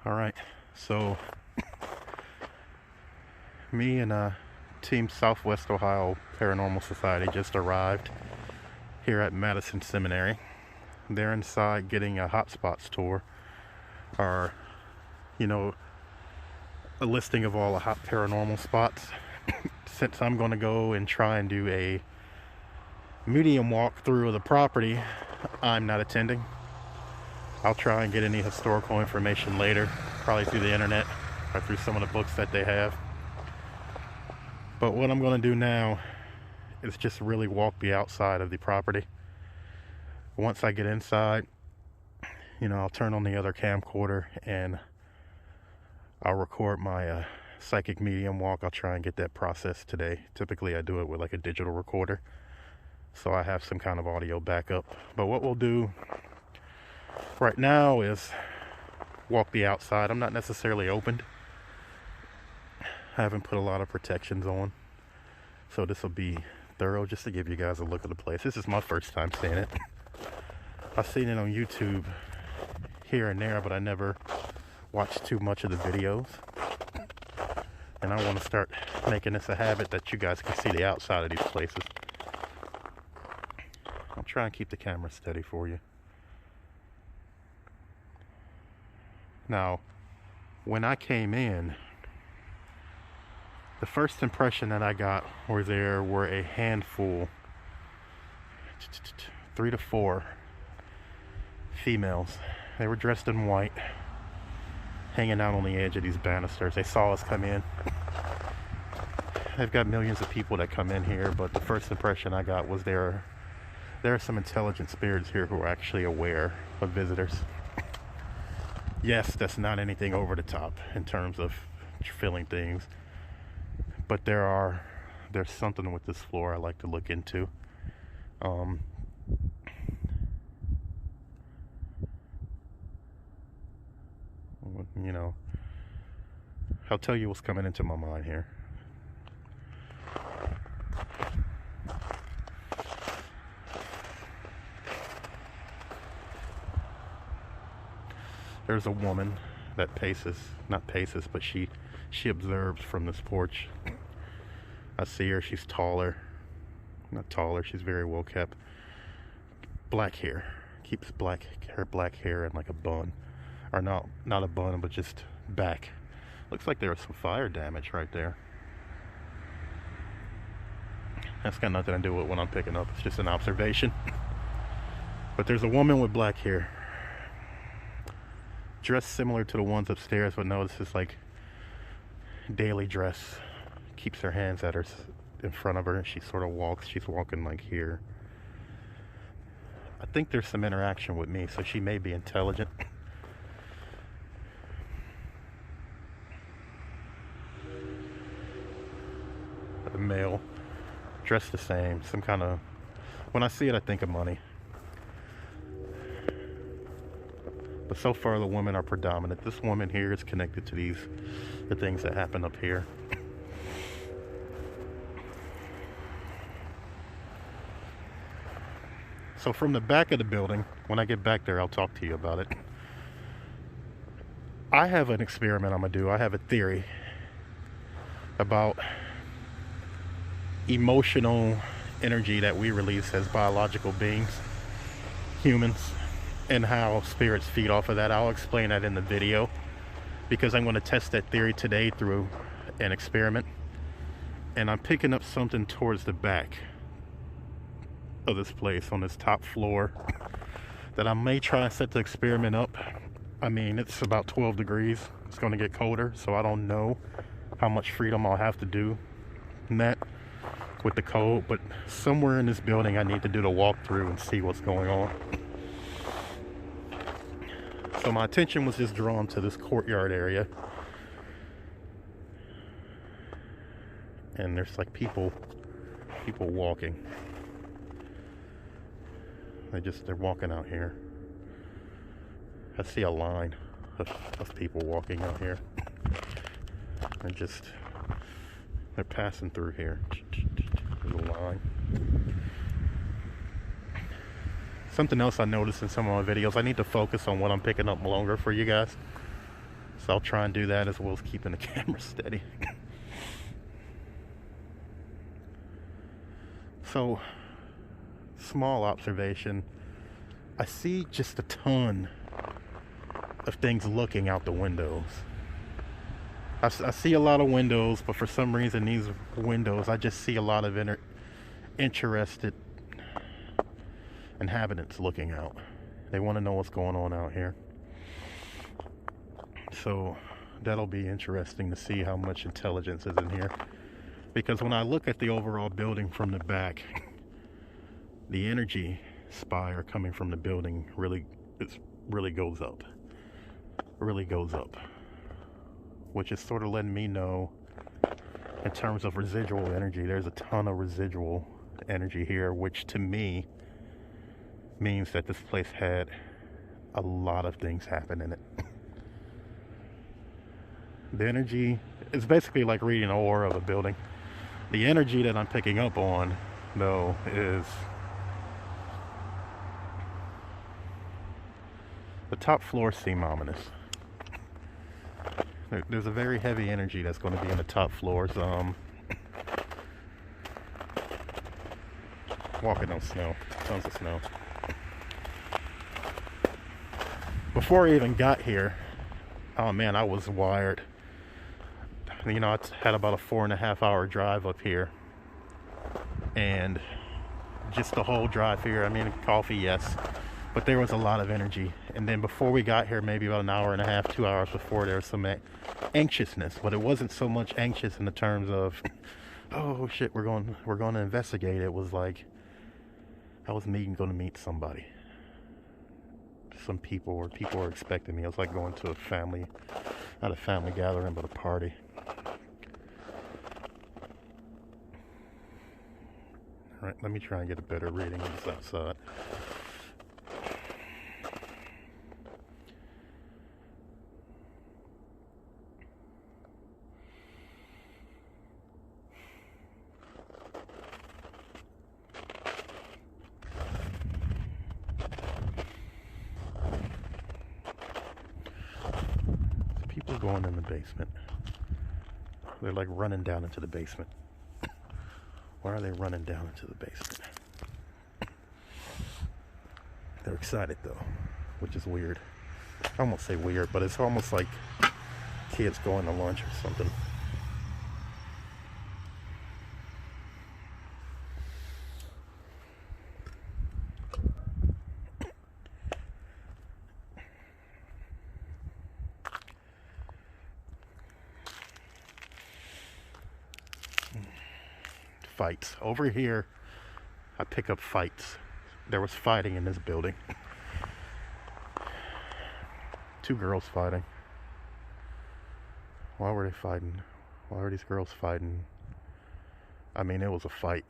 Alright, so me and Team Southwest Ohio Paranormal Society just arrived here at Madison Seminary. They're inside getting a hotspots tour, or, a listing of all the hot paranormal spots. Since I'm going to go and try and do a medium walk through of the property, I'm not attending. I'll try and get any historical information later, probably through the internet or through some of the books that they have. But what I'm going to do now is just really walk the outside of the property. Once I get inside, I'll turn on the other camcorder and I'll record my psychic medium walk. I'll try and get that processed today. Typically I do it with like a digital recorder, so I have some kind of audio backup. But what we'll do right now is walk the outside. I'm not necessarily opened. I haven't put a lot of protections on, so this will be thorough just to give you guys a look at the place. This is my first time seeing it. I've seen it on YouTube here and there, but I never watched too much of the videos. And I want to start making this a habit that you guys can see the outside of these places. I'll try and keep the camera steady for you. Now, when I came in, the first impression that I got was there were a handful, 3 to 4 females. They were dressed in white, hanging out on the edge of these banisters. They saw us come in. They've got millions of people that come in here, but the first impression I got was there are some intelligent spirits here who are actually aware of visitors. Yes, that's not anything over the top in terms of feeling things, but there's something with this floor I like to look into. I'll tell you what's coming into my mind here. There's a woman that not paces, but she observes from this porch. I see her. She's taller. Not taller, she's very well kept. Black hair. Keeps her black hair in like a bun. Or not a bun, but just back. Looks like there was some fire damage right there. That's got nothing to do with what I'm picking up. It's just an observation. But there's a woman with black hair, dressed similar to the ones upstairs, but no, this is like daily dress. Keeps her hands in front of her, and she sort of walks. She's walking like here. I think there's some interaction with me, so she may be intelligent. A male, dressed the same, some kind of, when I see it I think of money. But so far the women are predominant. This woman here is connected to the things that happen up here. So from the back of the building, when I get back there, I'll talk to you about it. I have an experiment I'm gonna do. I have a theory about emotional energy that we release as biological beings, humans, and how spirits feed off of that. I'll explain that in the video, because I'm going to test that theory today through an experiment. And I'm picking up something towards the back of this place, on this top floor, that I may try and set the experiment up. I mean, it's about 12 degrees. It's going to get colder, so I don't know how much freedom I'll have to do in that with the cold. But somewhere in this building I need to do the walkthrough and see what's going on. So my attention was just drawn to this courtyard area, and there's like people walking. They're walking out here. I see a line of people walking out here. They're passing through here. There's a line. Something else I noticed in some of my videos, I need to focus on what I'm picking up longer for you guys. So I'll try and do that as well as keeping the camera steady. So, small observation. I see just a ton of things looking out the windows. I see a lot of windows, but for some reason these windows, I just see a lot of interested inhabitants looking out. They want to know what's going on out here. So that'll be interesting to see how much intelligence is in here. Because when I look at the overall building from the back, the energy spire coming from the building really goes up. Really goes up. Which is sort of letting me know, in terms of residual energy, there's a ton of residual energy here, which to me means that this place had a lot of things happen in it. The energy is basically like reading an aura of a building. The energy that I'm picking up on, though, is the top floors seem ominous. There's a very heavy energy that's going to be in the top floors. Walking on snow, tons of snow. Before I even got here, oh man, I was wired. You know, I had about a 4.5 hour drive up here, and just the whole drive here, I mean, coffee, yes, but there was a lot of energy. And then before we got here, maybe about an hour and a half, 2 hours before, there was some anxiousness, but it wasn't so much anxious in the terms of, oh shit, we're going to investigate. It was like I was going to meet somebody, some people, or people were expecting me. It was like going to a family, not a family gathering, but a party. All right, let me try and get a better reading of this outside. People going in the basement. They're like running down into the basement. Why are they running down into the basement? They're excited though, which is weird. I won't say weird, but it's almost like kids going to lunch or something. Fights. Over here, I pick up fights. There was fighting in this building. 2 girls fighting. Why were they fighting? Why were these girls fighting? I mean, it was a fight.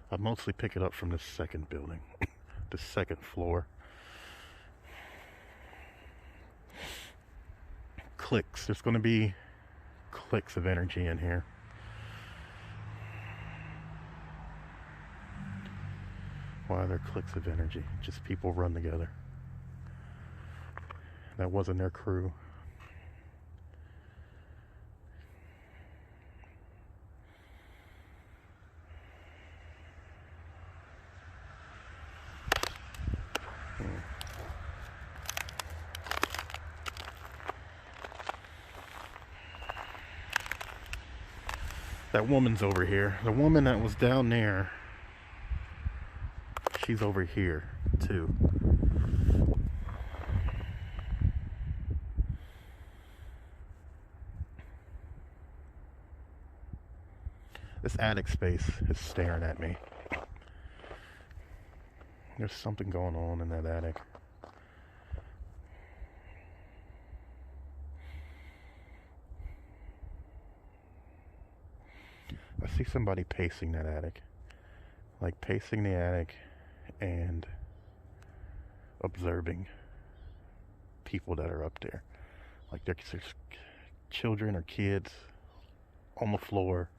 I mostly pick it up from this second building, the second floor. Clicks. There's going to be clicks of energy in here. Why are there clicks of energy? Just people run together. That wasn't their crew. That woman's over here. The woman that was down there, she's over here too. This attic space is staring at me. There's something going on in that attic. I see somebody pacing that attic. Like pacing the attic and observing people that are up there. Like there's children or kids on the floor,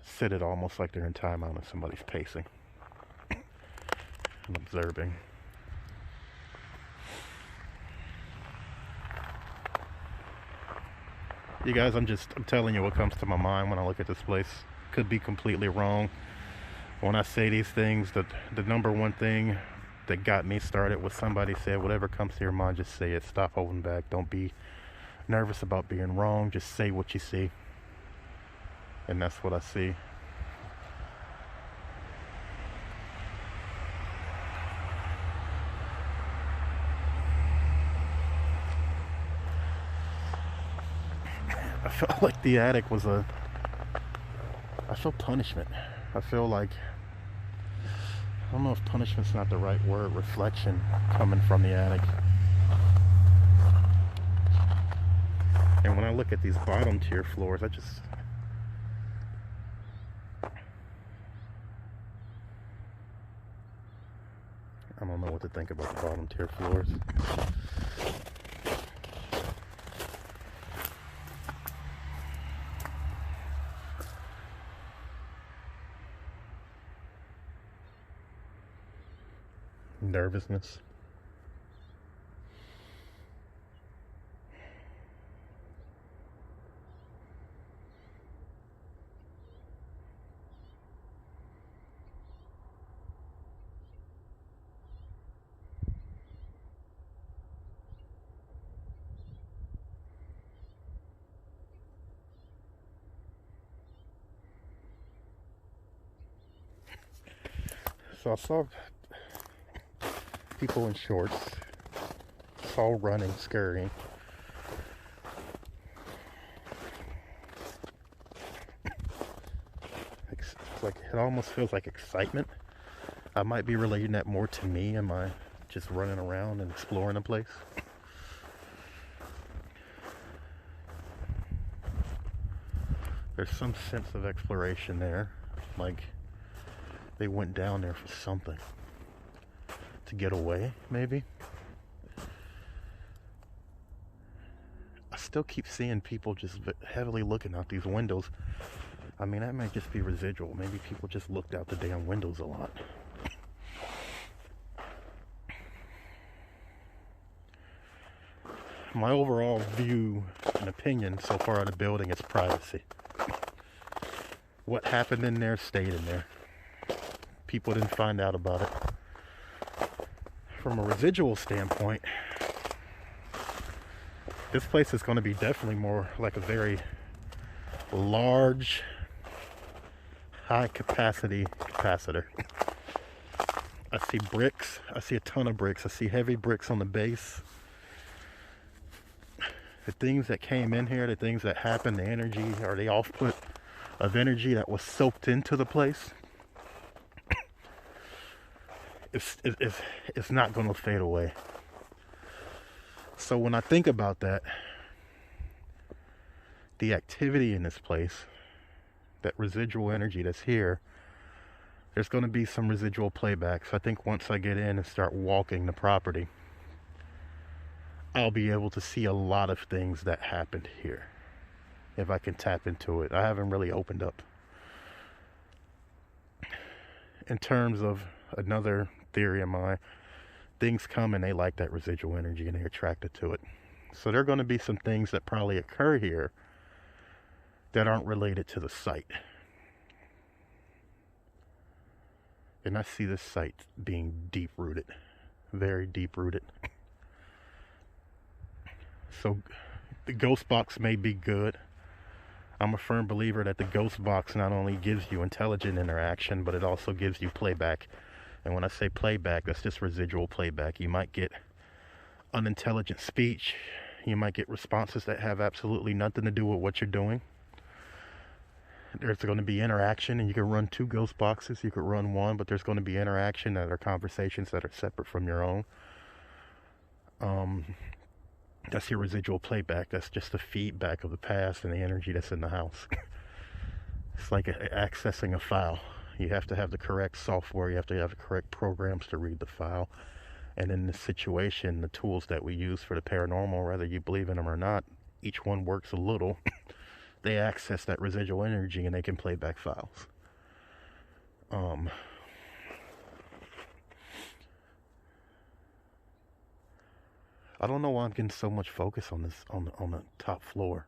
seated almost like they're in timeout and somebody's pacing and observing. You guys, I'm telling you what comes to my mind when I look at this place. Could be completely wrong. When I say these things, the number one thing that got me started was somebody said, whatever comes to your mind, just say it. Stop holding back. Don't be nervous about being wrong. Just say what you see. And that's what I see. I felt like the attic was I feel punishment. I feel like, I don't know if punishment's not the right word, reflection coming from the attic. And when I look at these bottom tier floors, I don't know what to think about the bottom tier floors. Nervousness. So I saw people in shorts, all running, scurrying. It's like, it almost feels like excitement. I might be relating that more to me. Am I just running around and exploring a place? There's some sense of exploration there, like they went down there for something. To get away, maybe? I still keep seeing people just heavily looking out these windows. I mean, that might just be residual. Maybe people just looked out the damn windows a lot. My overall view and opinion so far of the building is privacy. What happened in there stayed in there. People didn't find out about it. From a residual standpoint, this place is going to be definitely more like a very large, high capacity capacitor. I see bricks. I see a ton of bricks. I see heavy bricks on the base. The things that came in here, the things that happened, the energy or the output of energy that was soaked into the place, it's not going to fade away. So when I think about that, the activity in this place, that residual energy that's here, there's going to be some residual playback. So I think once I get in and start walking the property, I'll be able to see a lot of things that happened here if I can tap into it. I haven't really opened up. In terms of another theory of mine, things come and they like that residual energy and they're attracted to it. So there are going to be some things that probably occur here that aren't related to the site. And I see this site being deep rooted, very deep rooted. So the ghost box may be good. I'm a firm believer that the ghost box not only gives you intelligent interaction, but it also gives you playback. And when I say playback, that's just residual playback. You might get unintelligent speech. You might get responses that have absolutely nothing to do with what you're doing. There's going to be interaction, and you can run 2 ghost boxes. You could run 1, but there's going to be interaction that are conversations that are separate from your own. That's your residual playback. That's just the feedback of the past and the energy that's in the house. It's like accessing a file. You have to have the correct software. You have to have the correct programs to read the file. And in this situation, the tools that we use for the paranormal, whether you believe in them or not, each one works a little. They access that residual energy and they can play back files. I don't know why I'm getting so much focus on this on the top floor.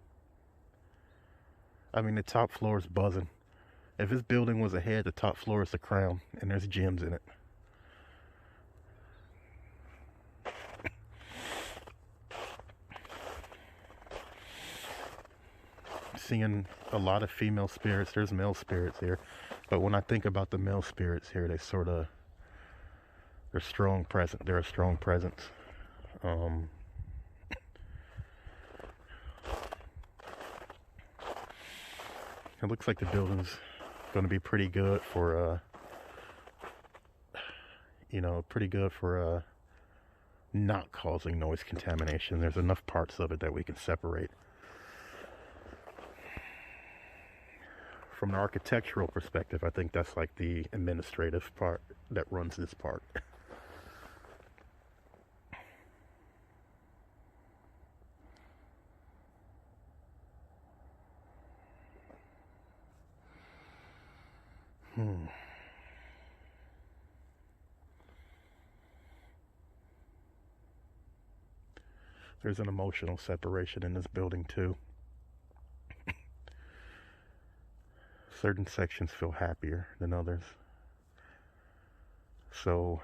I mean, the top floor is buzzing. If this building was a head, the top floor is the crown, and there's gems in it. Seeing a lot of female spirits. There's male spirits here, but when I think about the male spirits here, they're strong present. They're a strong presence. It looks like the building's going to be pretty good for not causing noise contamination. There's enough parts of it that we can separate. From an architectural perspective, I think that's like the administrative part that runs this part. There's an emotional separation in this building too. Certain sections feel happier than others. So,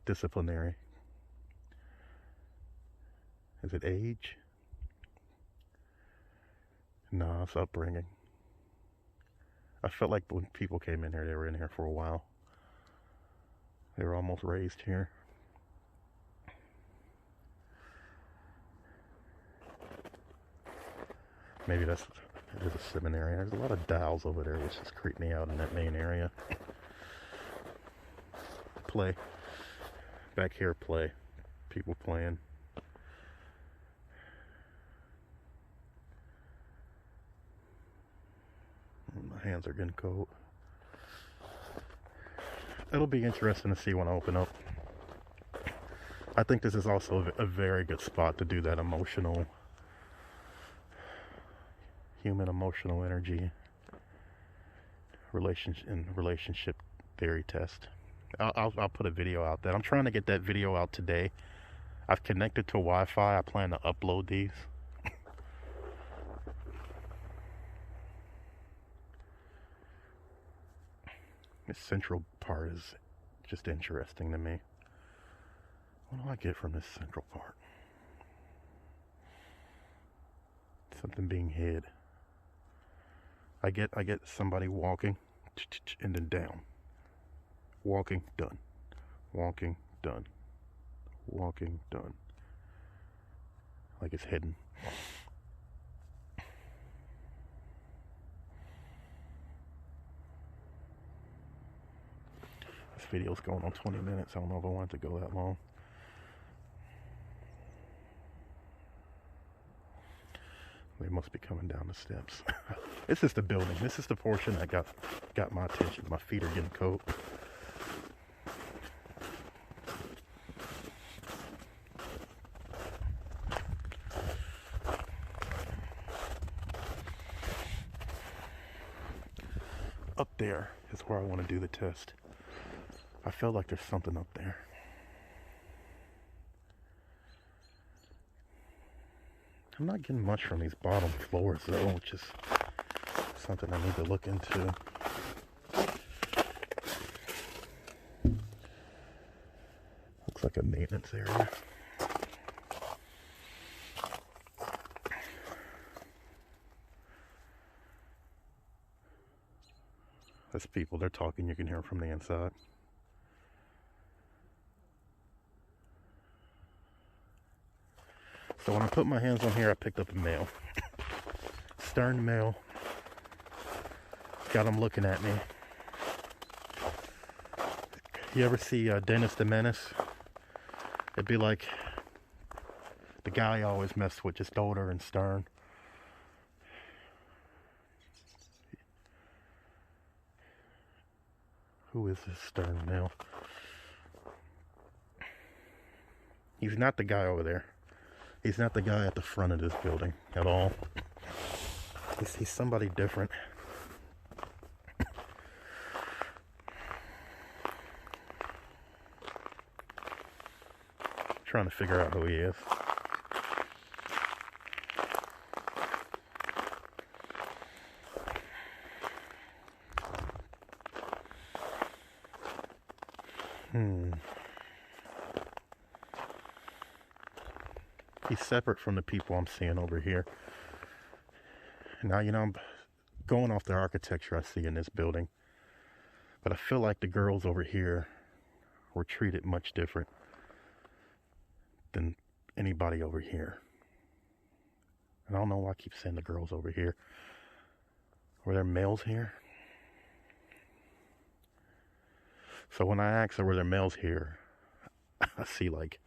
disciplinary. Is it age? No, it's upbringing. I felt like when people came in here, they were in here for a while. They were almost raised here. Maybe it is a seminary. There's a lot of dials over there, which just creep me out in that main area. Play. Back here, play. People playing. My hands are getting cold. It'll be interesting to see when I open up. I think this is also a very good spot to do that human emotional energy relationship theory test. I'll put a video out there. I'm trying to get that video out today. I've connected to Wi-Fi. I plan to upload these. This central part is just interesting to me. What do I get from this central part? Something being hid. I get somebody walking and then down. Walking, done. Walking, done. Walking, done. Like it's hidden. This video's going on 20 minutes. I don't know if I want it to go that long. They must be coming down the steps. This is the building. This is the portion that got my attention. My feet are getting cold. Up there is where I want to do the test. I feel like there's something up there. I'm not getting much from these bottom floors though, which is something I need to look into. Looks like a maintenance area. There's people, they're talking, you can hear them from the inside. So when I put my hands on here, I picked up a male. Stern male. Got him looking at me. You ever see Dennis the Menace? It'd be like the guy I always messed with, just older and stern. Who is this stern male? He's not the guy over there. He's not the guy at the front of this building at all. He's somebody different. Trying to figure out who he is. He's separate from the people I'm seeing over here. Now, I'm going off the architecture I see in this building, but I feel like the girls over here were treated much different than anybody over here. And I don't know why I keep saying the girls over here. Were there males here? So when I ask her, were there males here, I see like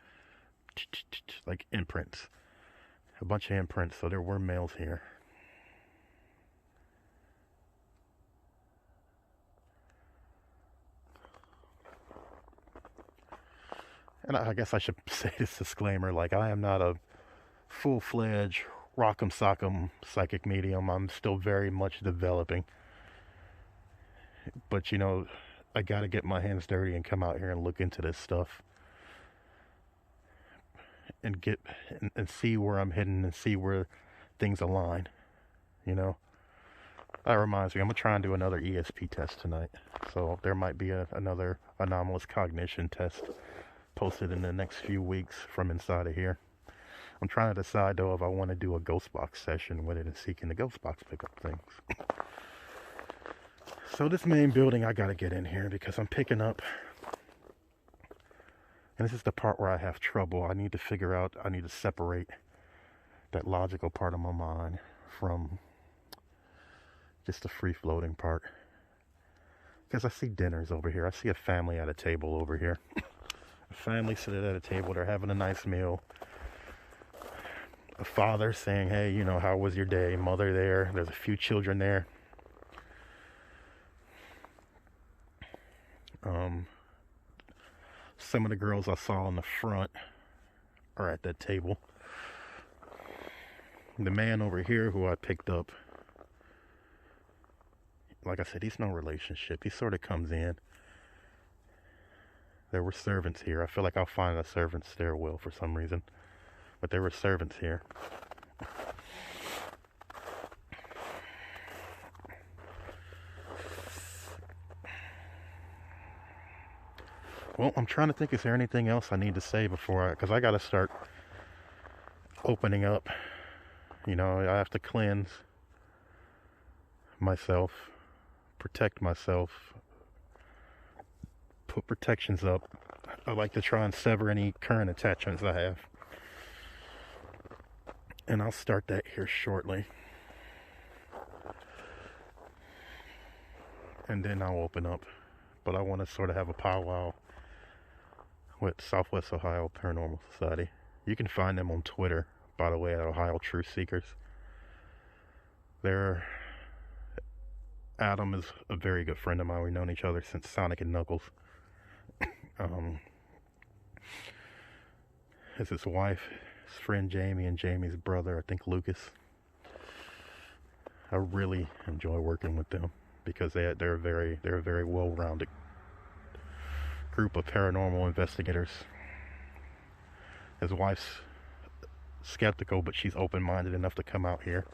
imprints. A bunch of imprints, so there were males here. And I guess I should say this disclaimer, like, I am not a full-fledged rock'em sock'em psychic medium. I'm still very much developing. But, I gotta get my hands dirty and come out here and look into this stuff. And and see where I'm heading and see where things align. That reminds me, I'm gonna try and do another ESP test tonight. So there might be another anomalous cognition test posted in the next few weeks from inside of here. I'm trying to decide though if I want to do a ghost box session with it and see can the ghost box pick up things. So this main building, I gotta get in here because I'm picking up, and this is the part where I have trouble. I need to separate that logical part of my mind from just the free floating part. Because I see dinners over here. I see a family at a table over here. A family sitting at a table, they're having a nice meal. A father saying, hey, how was your day? Mother there. There's a few children there. Some of the girls I saw in the front are at that table. The man over here who I picked up, like I said, he's no relationship. He sort of comes in. There were servants here. I feel like I'll find a servant stairwell for some reason. But there were servants here. Well, I'm trying to think, is there anything else I need to say because I got to start opening up. I have to cleanse myself, protect myself, put protections up. I like to try and sever any current attachments I have. And I'll start that here shortly. And then I'll open up. But I want to sort of have a powwow with Southwest Ohio Paranormal Society. You can find them on Twitter, by the way, at Ohio Truth Seekers. Adam is a very good friend of mine. We've known each other since Sonic and Knuckles. His wife, his friend Jamie, and Jamie's brother, I think Lucas. I really enjoy working with them because they're a very well-rounded group of paranormal investigators. His wife's skeptical, but she's open-minded enough to come out here.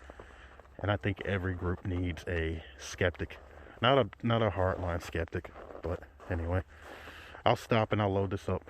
And I think every group needs a skeptic. Not a hardline skeptic, but anyway. I'll stop and I'll load this up.